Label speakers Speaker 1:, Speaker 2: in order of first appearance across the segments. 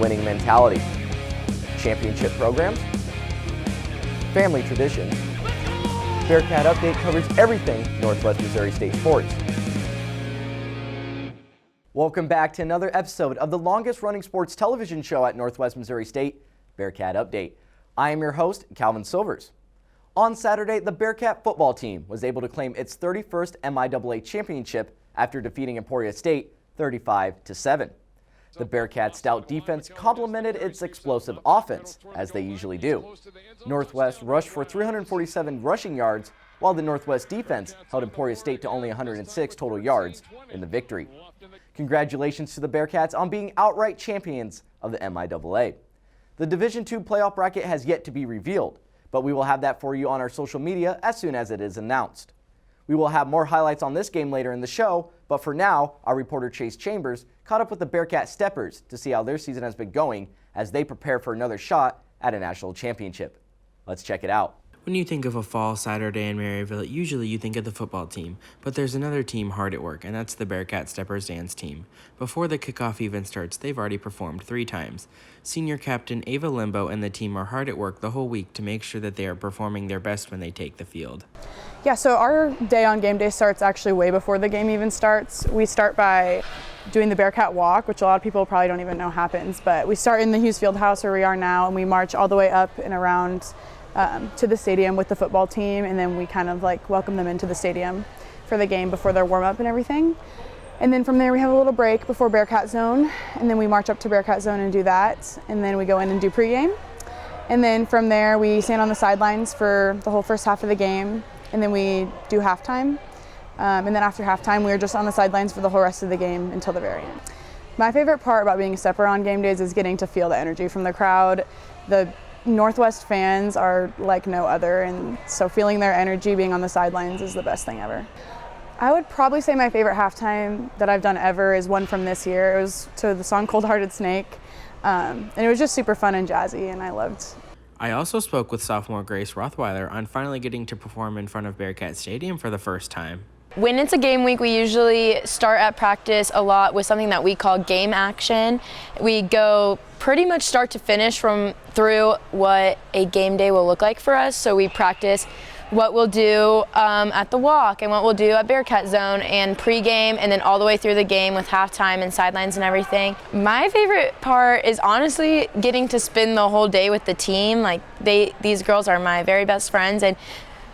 Speaker 1: winning mentality, championship programs, family tradition. Bearcat Update covers everything Northwest Missouri State sports. Welcome back to another episode of the longest running sports television show at Northwest Missouri State, Bearcat Update. I am your host, Calvin Silvers. On Saturday, the Bearcat football team was able to claim its 31st MIAA championship after defeating Emporia State 35-7. The Bearcat stout defense complemented its explosive offense, as they usually do. Northwest rushed for 347 rushing yards, while the Northwest defense held Emporia State to only 106 total yards in the victory. Congratulations to the Bearcats on being outright champions of the MIAA. The Division II playoff bracket has yet to be revealed, but we will have that for you on our social media as soon as it is announced. We will have more highlights on this game later in the show, but for now, our reporter Chase Chambers caught up with the Bearcat Steppers to see how their season has been going as they prepare for another shot at a national championship. Let's check it out.
Speaker 2: When you think of a fall Saturday in Maryville, usually you think of the football team, but there's another team hard at work, and that's the Bearcat Steppers dance team. Before the kickoff even starts, they've already performed 3 times. Senior captain Ava Limbo and the team are hard at work the whole week to make sure that they are performing their best when they take the field.
Speaker 3: Yeah, so our day on game day starts actually way before the game even starts. We start by doing the Bearcat Walk, which a lot of people probably don't even know happens, but we start in the Hughes Field House where we are now, and we march all the way up and around to the stadium with the football team, and then we kind of like welcome them into the stadium for the game before their warm up and everything. And then from there we have a little break before Bearcat Zone, and then we march up to Bearcat Zone and do that, and then we go in and do pregame. And then from there we stand on the sidelines for the whole first half of the game, and then we do halftime. And then after halftime we're just on the sidelines for the whole rest of the game until the very end. My favorite part about being a stepper on game days is getting to feel the energy from the crowd. The Northwest fans are like no other, and so feeling their energy being on the sidelines is the best thing ever. I would probably say my favorite halftime that I've done ever is one from this year. It was to the song Cold Hearted Snake, and it was just super fun and jazzy, and I loved.
Speaker 2: I also spoke with sophomore Grace Rothweiler on finally getting to perform in front of Bearcat Stadium for the first time.
Speaker 4: When it's a game week, we usually start at practice a lot with something that we call game action. We go pretty much start to finish through what a game day will look like for us. So we practice what we'll do at the walk and what we'll do at Bearcat Zone and pregame, and then all the way through the game with halftime and sidelines and everything. My favorite part is honestly getting to spend the whole day with the team. Like these girls are my very best friends, and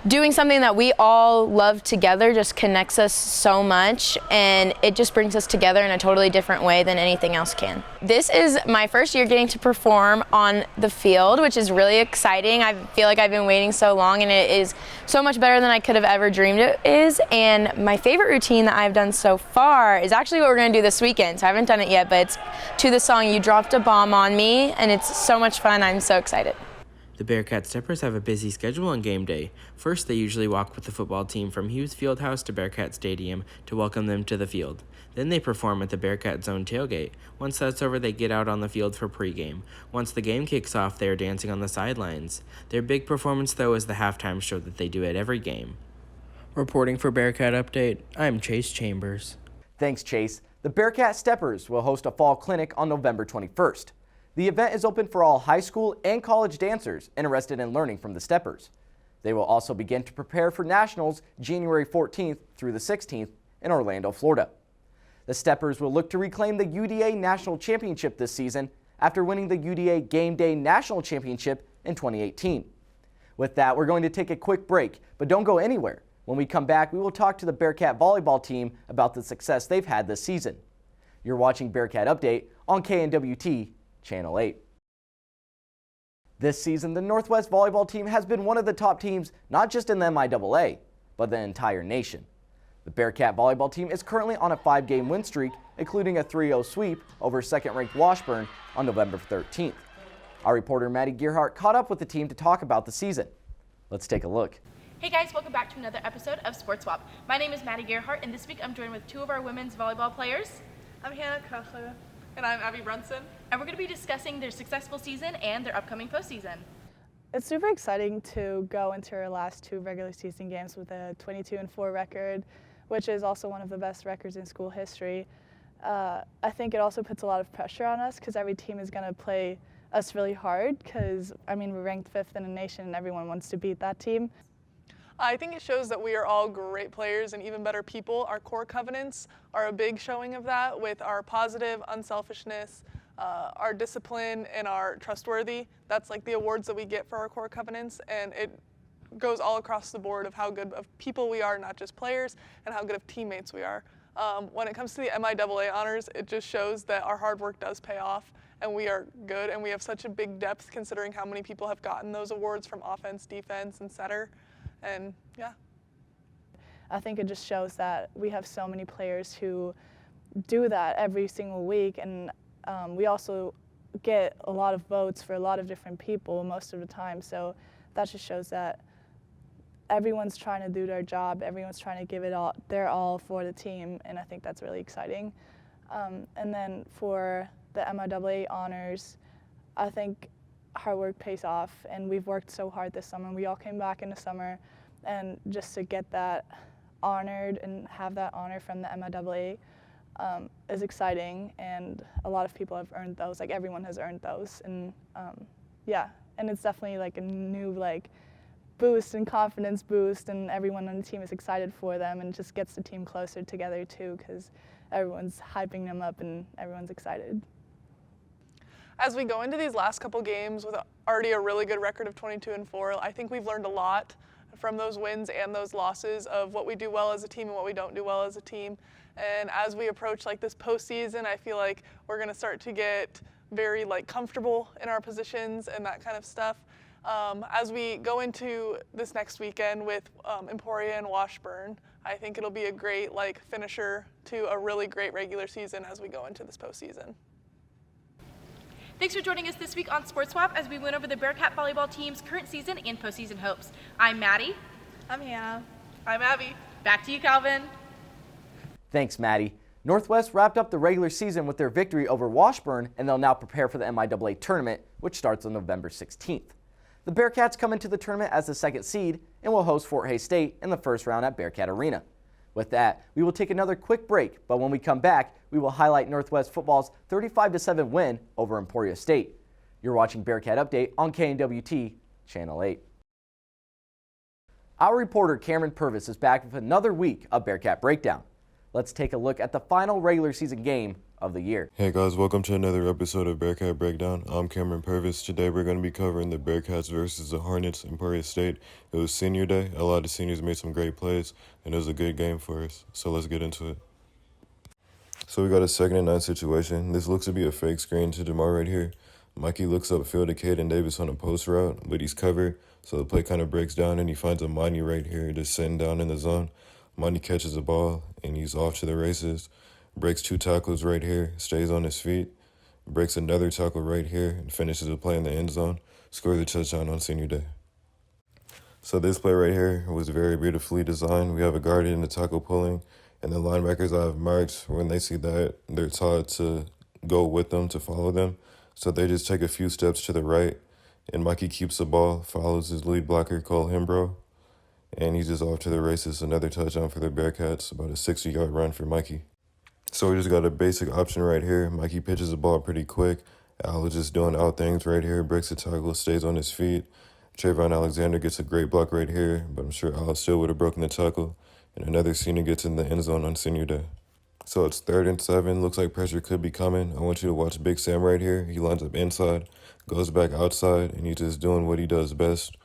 Speaker 4: doing something that we all love together just connects us so much, and it just brings us together in a totally different way than anything else can. This is my first year getting to perform on the field, which is really exciting. I feel like I've been waiting so long, and it is so much better than I could have ever dreamed it is. And my favorite routine that I've done so far is actually what we're going to do this weekend. So I haven't done it yet, but it's to the song You Dropped a Bomb on Me, and it's so much fun. I'm so excited.
Speaker 2: The Bearcat Steppers have a busy schedule on game day. First, they usually walk with the football team from Hughes Fieldhouse to Bearcat Stadium to welcome them to the field. Then they perform at the Bearcat Zone tailgate. Once that's over, they get out on the field for pregame. Once the game kicks off, they are dancing on the sidelines. Their big performance, though, is the halftime show that they do at every game. Reporting for Bearcat Update, I'm Chase Chambers.
Speaker 1: Thanks, Chase. The Bearcat Steppers will host a fall clinic on November 21st. The event is open for all high school and college dancers interested in learning from the Steppers. They will also begin to prepare for Nationals January 14th through the 16th in Orlando, Florida. The Steppers will look to reclaim the UDA National Championship this season after winning the UDA Game Day National Championship in 2018. With that, we're going to take a quick break, but don't go anywhere. When we come back, we will talk to the Bearcat volleyball team about the success they've had this season. You're watching Bearcat Update on KNWT Channel 8. This season, the Northwest volleyball team has been one of the top teams, not just in the MIAA, but the entire nation. The Bearcat volleyball team is currently on a 5-game win streak, including a 3-0 sweep over second-ranked Washburn on November 13th. Our reporter Maddie Gearhart caught up with the team to talk about the season. Let's take a look.
Speaker 5: Hey guys, welcome back to another episode of Sports Swap. My name is Maddie Gearhart, and this week I'm joined with 2 of our women's volleyball players.
Speaker 6: I'm Hannah Kocher. And I'm Abby Brunson.
Speaker 5: And we're going to be discussing their successful season and their upcoming postseason.
Speaker 6: It's super exciting to go into our last 2 regular season games with a 22-4 record, which is also one of the best records in school history. I think it also puts a lot of pressure on us because every team is going to play us really hard because, I mean, we're ranked 5th in the nation and everyone wants to beat that team.
Speaker 7: I think it shows that we are all great players and even better people. Our core covenants are a big showing of that with our positive, unselfishness, our discipline, and our trustworthy. That's like the awards that we get for our core covenants, and it goes all across the board of how good of people we are, not just players, and how good of teammates we are. When it comes to the MIAA honors, it just shows that our hard work does pay off, and we are good, and we have such a big depth considering how many people have gotten those awards from offense, defense, and setter. And yeah.
Speaker 6: I think it just shows that we have so many players who do that every single week, and we also get a lot of votes for a lot of different people most of the time. So that just shows that everyone's trying to do their job, everyone's trying to give it all, their all for the team, and I think that's really exciting. And then for the MIAA honors, I think hard work pays off, and we've worked so hard this summer. We all came back in the summer, and just to get that honored and have that honor from the MIAA is exciting, and a lot of people have earned those. Like, everyone has earned those, and yeah, and it's definitely like a new boost and confidence boost, and everyone on the team is excited for them, and just gets the team closer together too, because everyone's hyping them up and everyone's excited.
Speaker 7: As we go into these last couple games with already a really good record of 22-4, I think we've learned a lot from those wins and those losses of what we do well as a team and what we don't do well as a team. And as we approach this postseason, I feel like we're going to start to get very comfortable in our positions and that kind of stuff. As we go into this next weekend with Emporia and Washburn, I think it'll be a great finisher to a really great regular season as we go into this postseason.
Speaker 5: Thanks for joining us this week on Sports Swap as we went over the Bearcat volleyball team's current season and postseason hopes. I'm Maddie.
Speaker 6: I'm Hannah.
Speaker 7: I'm Abby.
Speaker 5: Back to you, Calvin.
Speaker 1: Thanks, Maddie. Northwest wrapped up the regular season with their victory over Washburn, and they'll now prepare for the MIAA tournament, which starts on November 16th. The Bearcats come into the tournament as the 2nd seed and will host Fort Hays State in the first round at Bearcat Arena. With that, we will take another quick break, but when we come back, we will highlight Northwest football's 35-7 win over Emporia State. You're watching Bearcat Update on KNWT, Channel 8. Our reporter Cameron Purvis is back with another week of Bearcat Breakdown. Let's take a look at the final regular season game of the year.
Speaker 8: Hey guys, welcome to another episode of Bearcat Breakdown. I'm Cameron Purvis. Today we're going to be covering the Bearcats versus the Hornets, Emporia State. It was senior day. A lot of seniors made some great plays, and it was a good game for us. So let's get into it. So we got a 2nd and 9 situation. This looks to be a fake screen to DeMar right here. Mikey looks upfield to Caden Davis on a post route, but he's covered. So the play kind of breaks down, and he finds a Monty right here just sitting down in the zone. Monty catches the ball, and he's off to the races. Breaks 2 tackles right here, stays on his feet, breaks another tackle right here, and finishes the play in the end zone. Scores a touchdown on senior day. So this play right here was very beautifully designed. We have a guard in the tackle pulling, and the linebackers I have marked, when they see that, they're taught to go with them, to follow them. So they just take a few steps to the right, and Mikey keeps the ball, follows his lead blocker, Cole Hembro, and he's just off to the races. Another touchdown for the Bearcats, about a 60-yard run for Mikey. So we just got a basic option right here. Mikey pitches the ball pretty quick. Al is just doing out things right here, breaks the tackle, stays on his feet. Trayvon Alexander gets a great block right here, but I'm sure Al still would have broken the tackle. And another senior gets in the end zone on senior day. So it's 3rd and 7. Looks like pressure could be coming. I want you to watch Big Sam right here. He lines up inside, goes back outside, and he's just doing what he does best.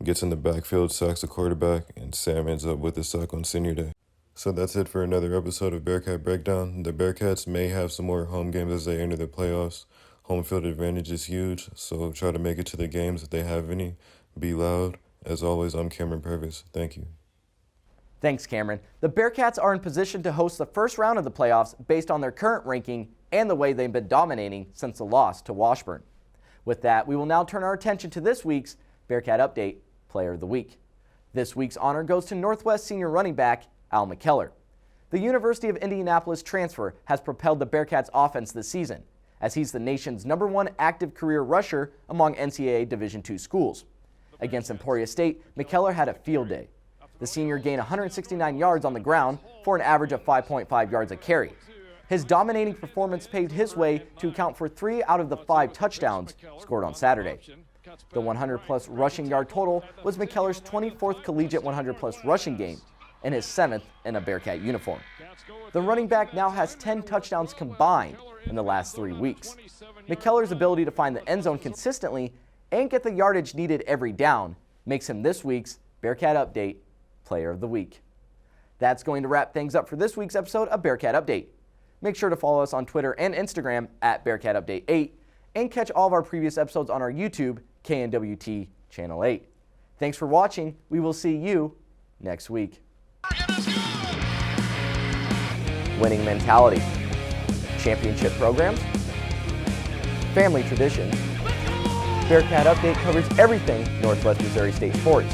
Speaker 8: Gets in the backfield, sacks the quarterback, and Sam ends up with the sack on senior day. So that's it for another episode of Bearcat Breakdown. The Bearcats may have some more home games as they enter the playoffs. Home field advantage is huge, so try to make it to the games if they have any. Be loud. As always, I'm Cameron Purvis. Thank you.
Speaker 1: Thanks, Cameron. The Bearcats are in position to host the first round of the playoffs based on their current ranking and the way they've been dominating since the loss to Washburn. With that, we will now turn our attention to this week's Bearcat Update Player of the Week. This week's honor goes to Northwest senior running back Al McKellar. The University of Indianapolis transfer has propelled the Bearcats offense this season, as he's the nation's #1 active career rusher among NCAA Division II schools. Against Emporia State, McKellar had a field day. The senior gained 169 yards on the ground for an average of 5.5 yards a carry. His dominating performance paved his way to account for 3 out of the 5 touchdowns scored on Saturday. The 100-plus rushing yard total was McKellar's 24th collegiate 100-plus rushing game and his 7th in a Bearcat uniform. The running back now has 10 touchdowns combined in the last 3 weeks. McKellar's ability to find the end zone consistently and get the yardage needed every down makes him this week's Bearcat Update Player of the Week. That's going to wrap things up for this week's episode of Bearcat Update. Make sure to follow us on Twitter and Instagram at Bearcat Update 8 and catch all of our previous episodes on our YouTube, KNWT Channel 8. Thanks for watching. We will see you next week. Winning mentality, championship programs, family traditions. Bearcat Update covers everything Northwest Missouri State sports.